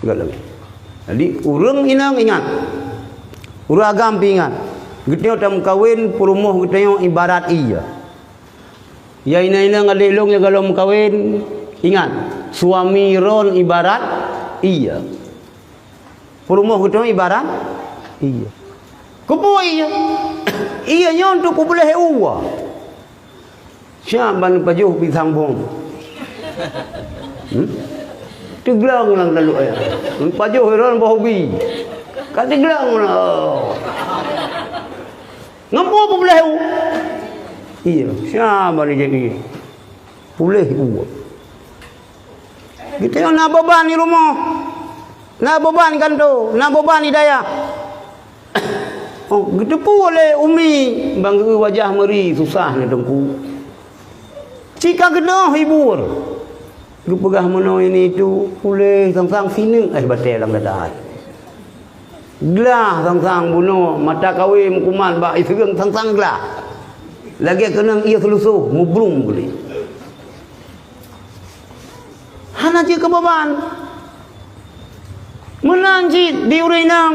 Jadi urang inang ingat. Urang agam ingat. Getnya tam kawin perumuh getnya ibarat iya. Ya ina ngadilong ya kalau kawin ingat. Suami ron ibarat iya. Perumuh getnya ibarat iya. Kupo iya. Iya nya untuk boleh uwa. Siapa pajuh pisang bom. Tiglang lang lalu ay. Pajuh ron bahubi. Katiglang na. Ngampo po boleh u. Iya, siapa ni jadi. Boleh u. Kita yang nak beban di rumah. Nak beban kan tu, nak beban di daya. Oh, gitu boleh umi bangga wajah meri susah ni dengku. Jika kena hibur. Gupegah meno ini tu boleh sang-sang sini batal dalam dadah. Gelah sang-sang bunuh mata kawin kuman ba isgeung sang-sang gelah. Lagi kena ia selusuh mubrung boleh. Hana je kebeban. Menanjit di urinang.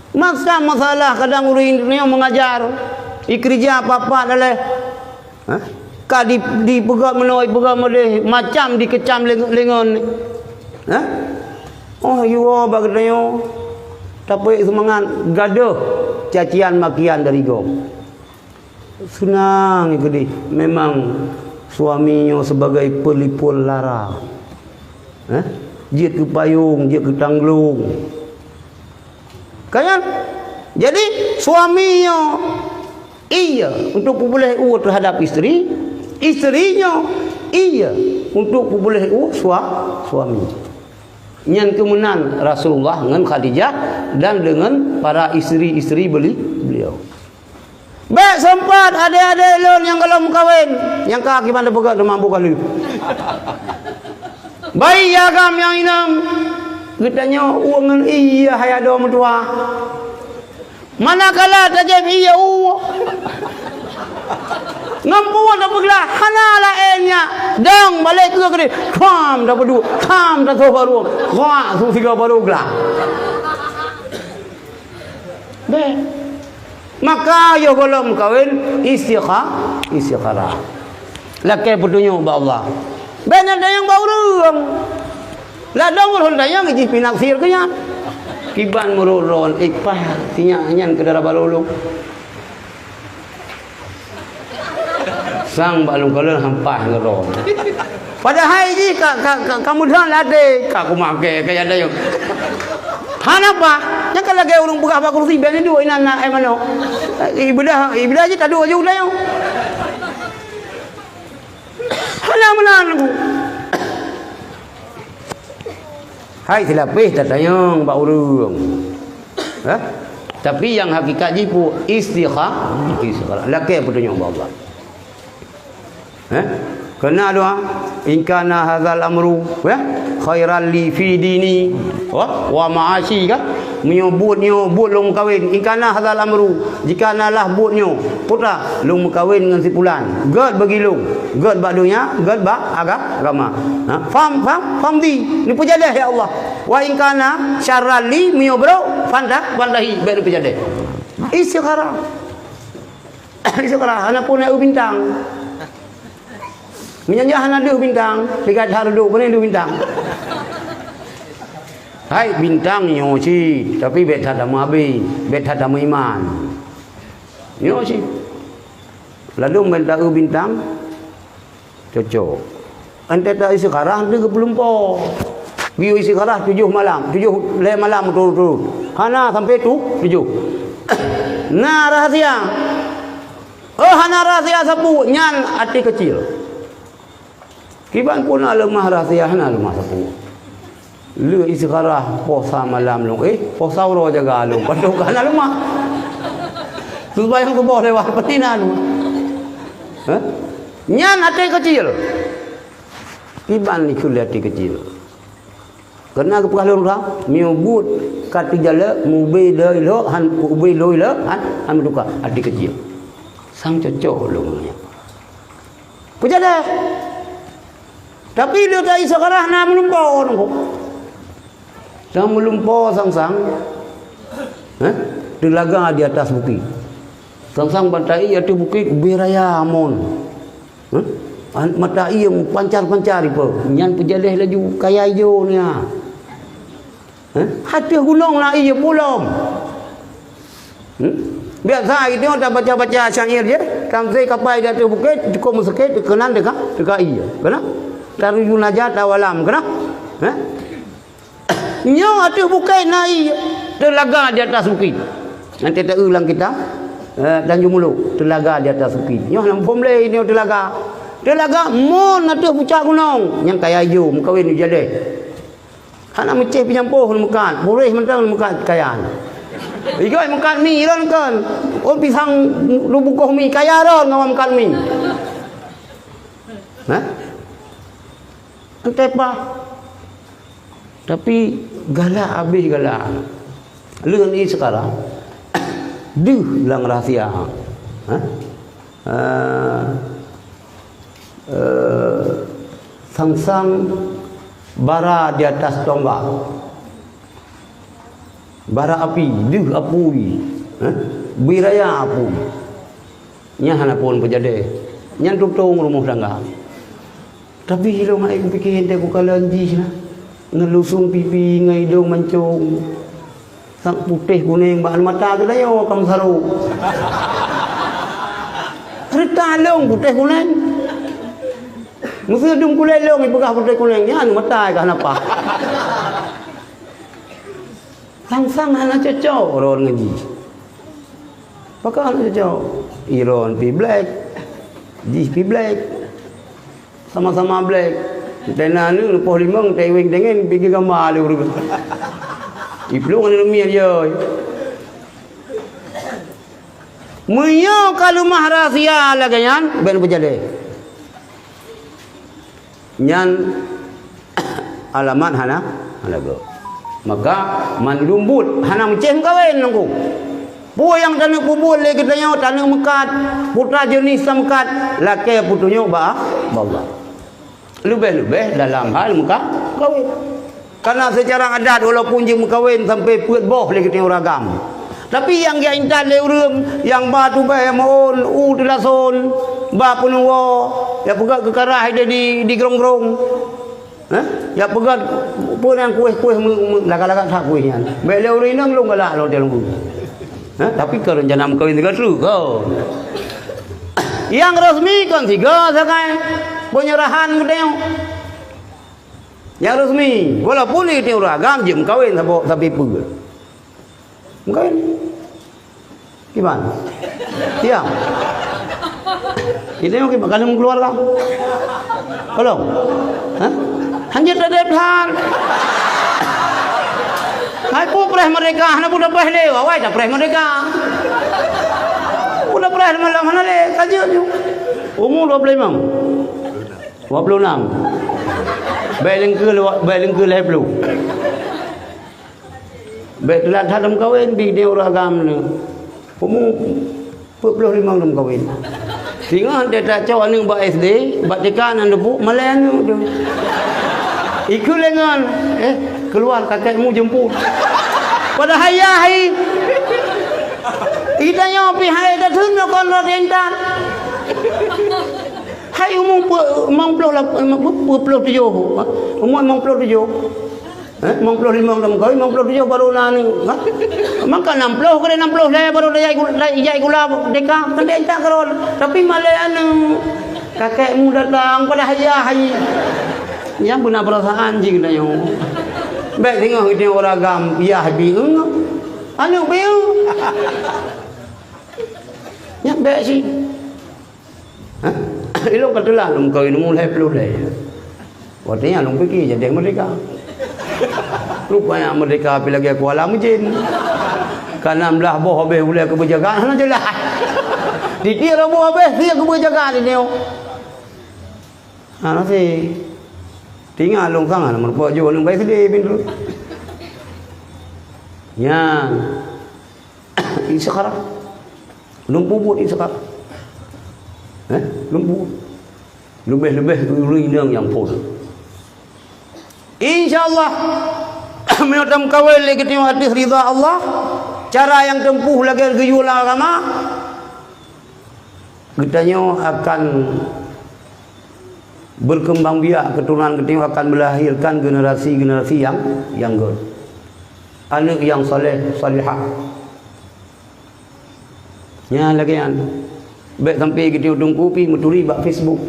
Maksa masalah kadang urin ni mengajar. Ikerja apa-apa dalah. Ka di pegang menoi pegang modeh macam dikecam lengon. Oh yo bagdeo. Tapi semangat gaduh cacian makian dari gom. Senang itu memang suaminya sebagai pelipul lara. Dia ke payung, dia ke tanglung. Kan? Jadi suaminya iya untuk boleh terhadap isteri, isterinya iya untuk boleh suami. Yang kemunan Rasulullah dengan Khadijah dan dengan para isteri-isteri beliau. Baik sempat adik-adik lon yang kalau kawin, yang kaki mana pegang tu mampu kali. Baik agam yang inam, katanya uang iya hayat dua mertua. Manakala tajam iya ngampu dah peglah hanala enya dang balik ke kene kam dah berdua kam dah tu baru wah tu tiga baru gelah be maka yo golom kawin istikharah laki petunjuk ba Allah benar dayang ba urang la dong dayang iji pinaksir kenya kiban mururon ikpah tinya nyan ke darah balulung sang balung kalau hampah ngeron. Padahal ini kamu dah lade, kamu make kayak ada yang. Hanapa? Yang kalau lagi orang buka apa kursi bani dua ini anak mana? Ibadah aja tak dua juga yang. Halah menangu. Hai silapih tatayang ba urang. Tapi yang hakikat jipu istikharah. Laki petunjuk Allah. Kena doa in kana hadzal amru khairan li fi dini wa ma'ashi kan menyebutnya buat long kawin in kana hadzal amru jika nalah buatnya putra long kawin dengan si fulan god bagi long god bak dunia god bak agama faham di pejadah ya Allah wa in kana syarran li menyobro fandahi baru pejadah istikharah anak pun nak bintang menyanjah anak dia bintang dekat haruduk pun dia bintang hai bintang nyoci tapi bet ada mabi bet ada iman nyoci lalu minta bintang cocok ente tak istikharah dia belum po biu istikharah 7 malam 7 malam tu hana sampai tu 7 nah rahasia hana rahasia sapu nyan hati kecil kiban pun lemah rahsia hana lemah sapu lu istikharah puasa malam long puasa ro jaga lu padu kana lemah sembahyang subuh lewat petina lu nyan hati kecil kiban ni kuliah hati kecil kena kepala orang miubut kat jala mubi lo han ubi lo han duka hati kecil sang cocok lu pujadah tapi dia tak istikharah nak melumpau Sang melumpa sang-sang. Telaga di atas bukit. Sang-sang bantai atas bukit beraya amon. Mata ia pancar-pancar apa. Nyan pejalih laju kaya hijau ni. Hati gunung lah ia belum. Biasa itu dah baca-baca syair je. Kamsai kapai di atas bukit cukup mesakit kenan dekat ia. Kena? Dari junajat awalam kena? Nyo atas bukit naik telaga di atas bukit. Nanti tak ulang kita Tanjung Muluk telaga di atas bukit. Nyo nam pomle ini telaga. Telaga mon atas puncak gunung yang kaya hijau mengkawin jadi. Hana meceh pinyampuh mekat. Boleh mentang mekat kayaan. Ikai mekat mi ron kan. On pisang lubukoh mi kaya ron ngawam mekat mi. Entah apa. Tapi galak habis galak. Leun ni sekarang. Duh lang rahsia. Sang-sang bara di atas tombak. Bara api, duh apui. Biraya apui. Nya hana pun pejade. Nyan tung rumah tangga. Tapi hilo ngai pikir ente ku kalanji lah. Ngelusung pipi ngai dong mancung. Sang putih kuning bahan mata tu layo kam saru. Cerita long putih kuning. Musuh dum kulai long ipegah putih kuning nya mata kah napa. Sang-sang anak cocok ron ngaji. Pakak anak cocok. Iron pi black. Jis pi black. Sama-sama black. Tena ni lepas limang tewing dengan pergi gambar dia urut. Iplung ni mi dia. Munyo kalau mah rahsia lagayan ben berjade. Nyan alamat hana halago. Maka mandumbut hana menceh kawin nangku. Yang tanah kubur lagi tanya tanah mekat putra jenis mekat laki putunya bawa. Lebih-lebih dalam hal muka kawin. Karena secara adat walaupun je kawin sampai puat boh lagi tanya ragam. Tapi yang dia intan leureum yang batu bae maun telason ba punuwo ya pegat kekarah dia di gerong-gerong. Ya pegat pun yang kuih-kuih laga-laga tak kuihnya. Bae leurinang lu galak lo dia lunggu. Tapi kerencana kawin dengan tu kau. Yang resmi kan tiga sakai penyerahan model. Yang resmi walaupun itu ragam je kawin sampai pul. Kawin. Gimana? Siap. Ini mungkin bakal keluarga. Kalau, hanya ada hal. Hai pupres mereka, hana budak pres le, wawai dah pres mereka. Budak pres malam mana le, kaji tu. Umur 25. 26. Baik lengke leblu. Baik telah dalam kawin di dia ragam ni. Umur 45 dalam kawin. Sehingga dia tak cawan yang buat SD, buat tekan dan debu, melayan tu. Ikut lengan, keluar kakekmu jemput. Pada hayah, kita yang pihak dah tunda kon rentan. Hai umur 57. Umur 57. 55 dalam kau, 57 baru nani. Maka 60 kena 60 saya baru jai gula deka kan dia tak kalau. Tapi malayan kakekmu datang pada hayah. Yang benar perasaan je kita yang. Baik tengok kita orang agam ya bingung. Anu bingung. Yang baik sih. Ilmu ketelah lum kau ini mulai perlu leh. Waktunya lum pergi jadi mereka. Rupanya mereka pergi lagi Kuala Mujin. Karena belah boh habis boleh keberjagaan hana jelas. Dikira boh habis dia keberjagaan ini. Hana sih. Tinggal long sangat merpok jual yang baik sedih pintu. Ya. Ini sekarang. Lumpur ini sekarang. Lumpur. Lebih-lebih rinang yang pun. InsyaAllah Menyutam kawin lagi tengok hadis ridha Allah. Cara yang tempuh lagi gayul agama. Kitanya akan berkembang biak keturunan kita akan melahirkan generasi-generasi yang good. Anak yang soleh, salihah. Ya lagi kan. Baik sampai kita udung kopi meturi bak Facebook.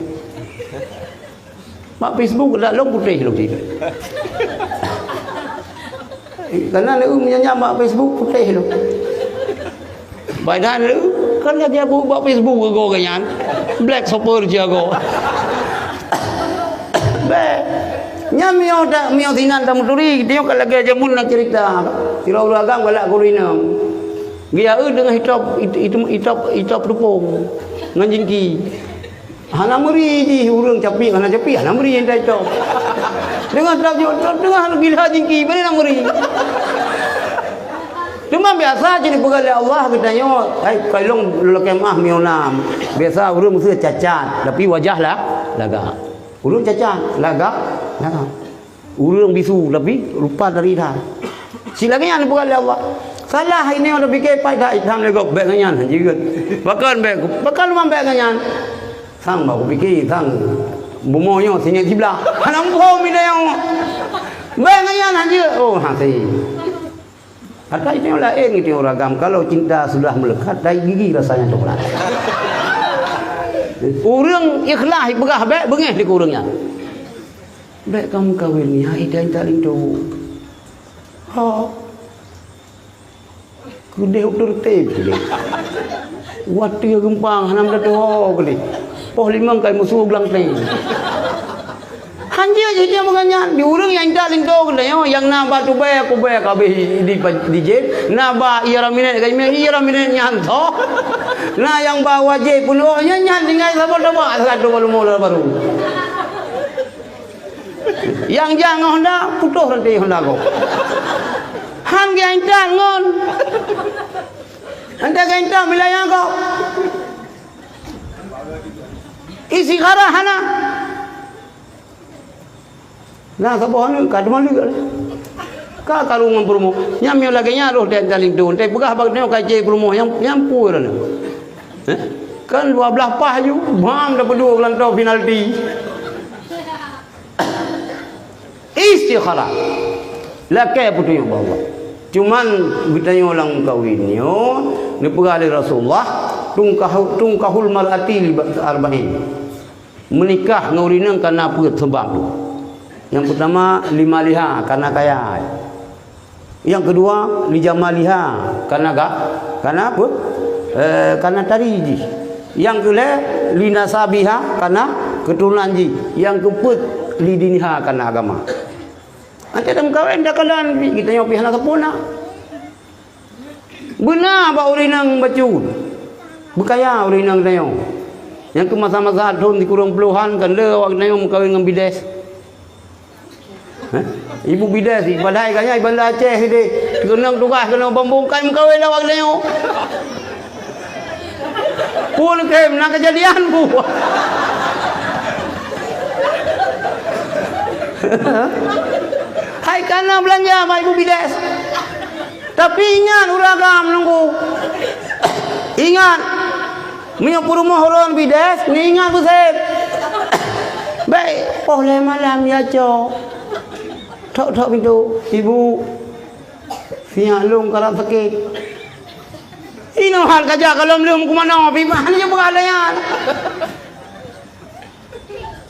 Bak Facebook dak long putih long tidak. Karena lu menyanyi bak Facebook putih lu. Baik dah lu kan dia bak Facebook go ganyan. Black super jago. Nyamio dak mio tinan tamu turi dia kalau lagi aja mun nak cerita tirau agam galak kurina dia dengan hitop rupung nganjingki hana meri ji urang capi hana capi hana meri yang dah top dengan tak dengan gila jingki beri nak meri cuma biasa jadi pegali Allah katanya ai kailong lekemah mio nam biasa urang mesti cacat tapi wajah lah lagak urang cacat lagak urang bisu tapi rupa dari dah silangnya ni bukan Allah salah ini orang fikir pai dah hitam lego beg ngan juga bakal mambek ngan sang bau fikir sang bumoyo sini sebelah hanam ko mi yang beg ngan juga oh hati kata ini lain itu ragam kalau cinta sudah melekat dari gigi rasanya coklat urang ikhlas begah beg bengeh di urangnya baik kamu kawin ni hai dan tak lindu ha kude uktur tep kali wati gempang hanam dah ho kali poh limang kai musuh belang tei hanja je dia menganyan di urang yang tak lindu kali yang na batu bae aku bae kabeh di jet na ba iramine kai me iramine nyanto na yang bawa je pun oh nyan dengan sabar-sabar satu mula baru yang jangan Honda putus nanti Honda kau. Han yang jangan, anda yang jangan wilayah kau. Isi kara hana. Nah sabar ni kadang malu. Kau karungan promo, nyamil lagi nyaruh dan jaling tu. Tapi pegah bagi ni kaji promo yang pur ni. Kan 12 pah ju, bam dapat 2 kelantau penalti. Istikharah lakai putu yang bawa cuman bertanya orang kawinnya ni pegali Rasulullah tungkahul mar'ati arba'in menikah ngaurinang karena apa sebab tu yang pertama lima liha karena kaya yang kedua lijamaliha karena apa karena tariji yang kedua linasabiha karena keturunan ji yang keempat lidiniha karena agama. Nanti dalam kawin dah kalan kita nyopi hana kapuna. Benar ba urinang bacun. Bekaya urinang dayo. Yang ke masa-masa adon di kurung puluhan kan le wak dayo kawin dengan bides. Ibu bides badai kanya iban Aceh dia. Kenang tugas kena pembongkai kawin wak dayo. Pun kem nak kejadian ku. Hai kana belanja sama ibu bides. Tapi ingat uragam nunggu. Ingat. Menyapur rumah orang bides, ni ingat busep. Baik, boleh malam ya co. Tok pintu ibu. Siang lung kalau sakit. Ino hal kerja kalau belum ke mana, piman je beralayan.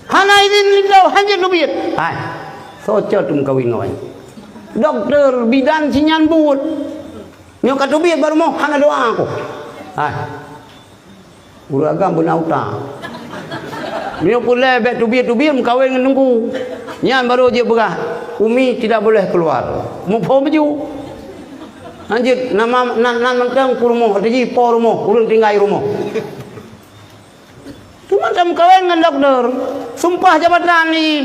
Hana izin lidah hanya lubit. Hai. Socot kawin ngawin. Doktor bidan sinyan but. Nyo katubit baru mau hana doa aku. Hai. Uragam benauta. Nyo pula bet tubit kawin nunggu. Nyan baru je berah. Umi tidak boleh keluar. Mu po baju. Anjir nama nan mantang kurmo jadi po rumah, urang tinggal rumah. Cuma tam kawin dengan doktor. Sumpah jabatan ni.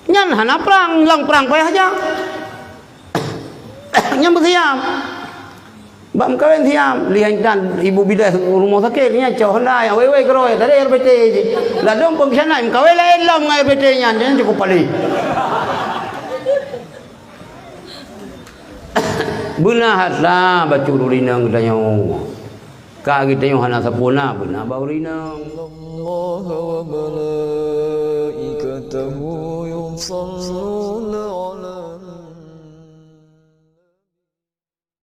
Nyan hana perang, lang perang payah aja. Nyan bersiam. Bam kawin siam, lihat dan ibu bidas rumah sakit nya cau hendak yang wewe keroy tadi RPT je. Lah dong pengkhianat kawin lain lah mengai RPT nya, jangan cukup pali. Benar hatlah baca rina katanya. Ka kita yang hana sapuna benar bau rina. Allah wa malaikatahu yusalluna